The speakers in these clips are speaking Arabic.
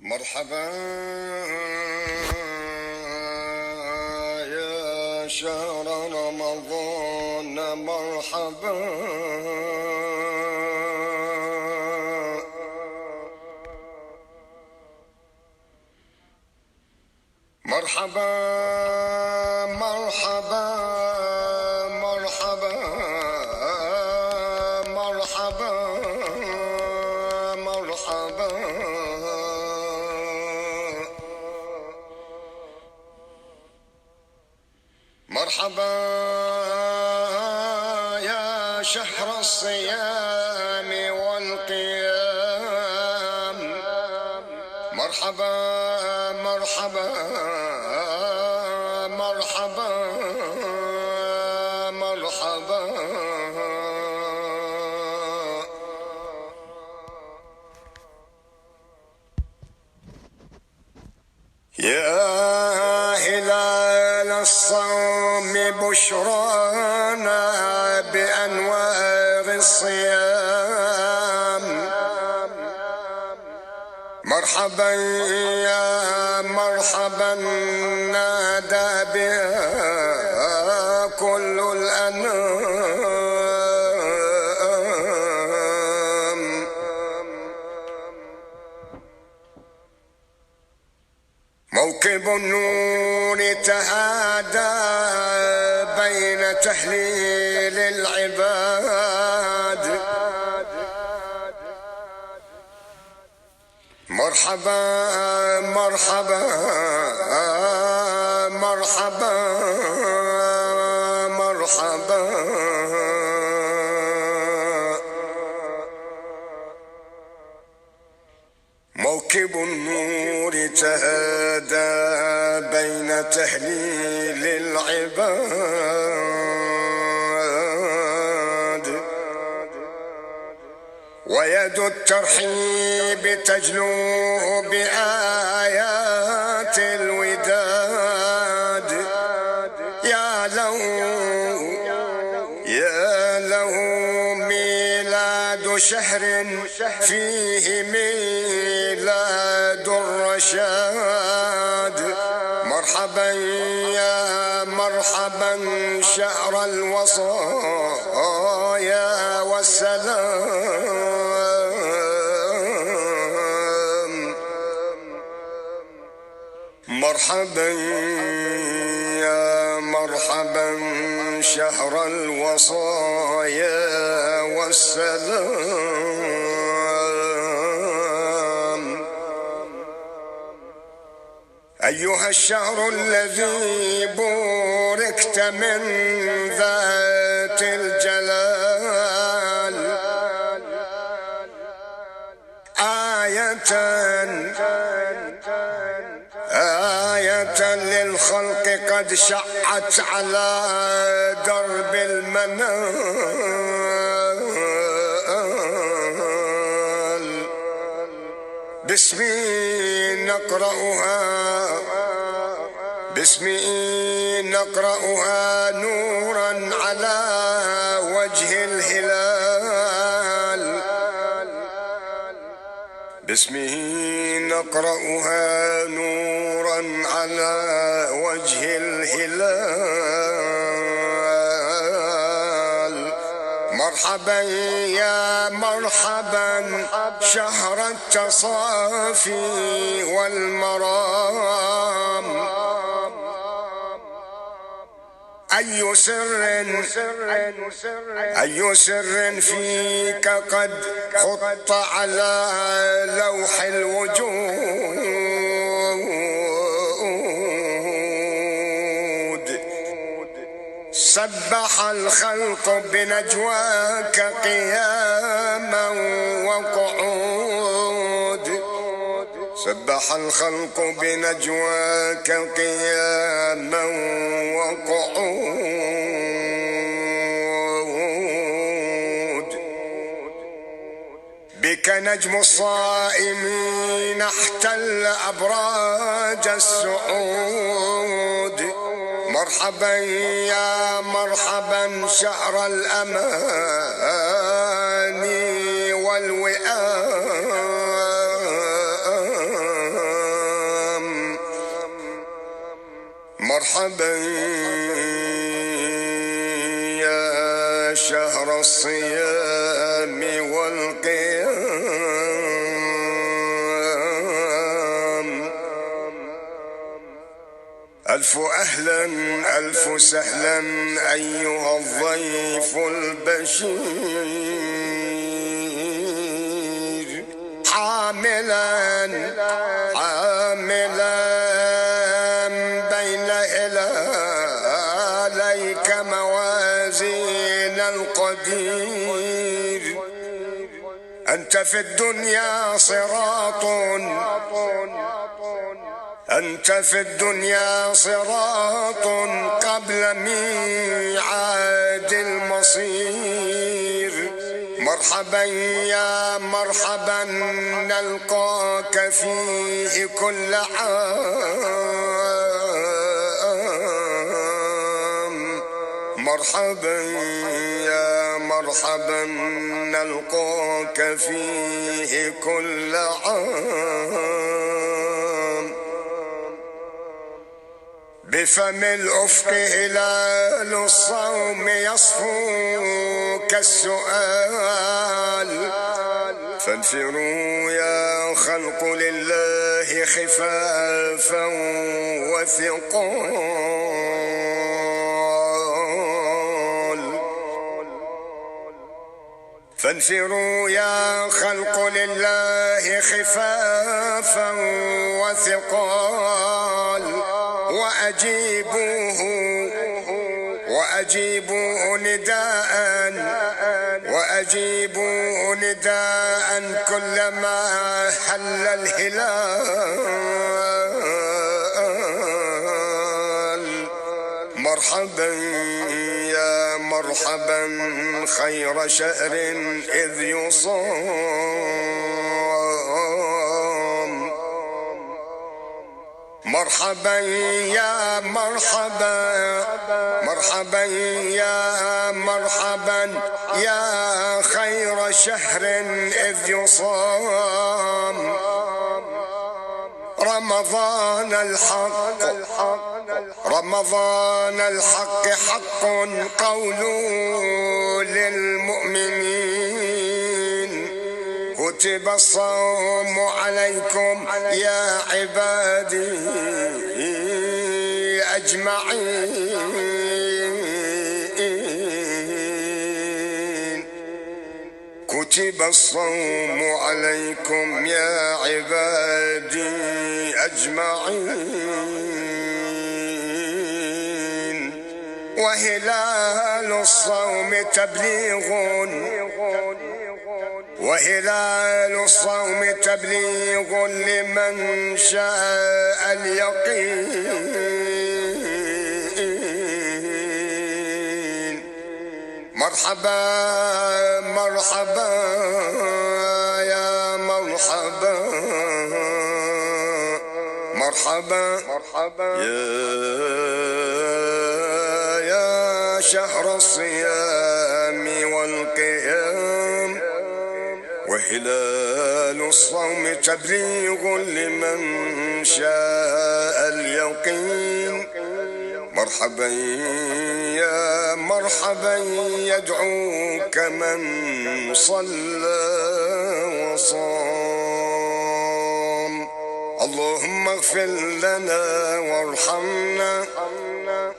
مرحبا يا شهر رمضان، مرحبا مرحبا مرحبا مرحبا مرحبا مرحبا مرحبا يا شهر الصيام والقيام، مرحبا مرحبا مرحبا مرحبا يا هلال الصوم بشرانا بأنوار الصيام، مرحبا يا مرحبا نادى بها كل الأنام، موكب النور تهادى بين تهليل العباد، مرحبا مرحبا مرحبا مرحبا موكب النور تهادى بين تهليل العباد، ويد الترحيب تجلو بآيات الوداد، يا له ميلاد شهر فيه ميلاد الرشاد، مرحبا يا مرحبا شهر الوصايا والسلام، مرحبا يا مرحبا شهر الوصايا والسلام، أيها الشهر الذي بوركت من ذات الجلال، آية للخلق قد شعت على درب المنال، باسمي نقرأها نورا على وجه الهلال، باسمه نقرأها نورا على وجه الهلال، مرحبا يا مرحبا شهر التصافي والمرام، أي سر فيك قد خط على لوح الوجود، سبح الخلق بنجواك قياما وقعود، سبح الخلق بنجواك قياما وقعود، بك نجم الصائمين احتل أبراج السعود، مرحبا يا مرحبا شهر الأمان والوئام، مرحبا يا شهر الصيام والقيام، ألف أهلا ألف سهلا أيها الضيف البشير، حاملا بين هلاليك موازين القدير. أنت في الدنيا صراط، أنت في الدنيا صراط قبل ميعاد المصير. مرحبا يا مرحبا نلقاك فيه كل عام. مرحبا يا مرحبا نلقاك فيه كل عام. بفم الأفق هلال الصوم يصفو كالسؤال، فانفروا يا خلق لله خفافا وثقال. فانفروا يا خلق لله خفافا وثقال، وأجيبوه نداء، وأجيبوا نداء كلما حل الهلال. مرحبا يا مرحبا خير شهر إذ يصام. مرحبا يا مرحبا، مرحبا يا مرحبا يا خير شهر إذ يصام. رمضان الحق، رمضان الحق حق قولوا للمؤمنين. كتب الصوم عليكم يا عبادي أجمعين. كتب الصوم عليكم يا عبادي أجمعين. وهلال الصوم تبليغ، وهلال الصوم تبليغ لمن شاء اليقين. مرحبا مرحبا يا مرحبا، مرحبا يا شهر الصيام والقيام. وهلال الصوم تبليغ لمن شاء اليقين. مرحبا يا مرحبا يدعوك من صلى وصام. اللهم اغفر لنا وارحمنا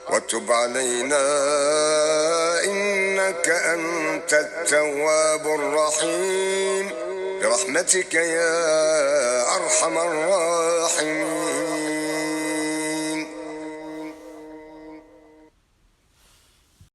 وتب علينا إنك أنت التواب الرحيم برحمتك يا أرحم الراحمين.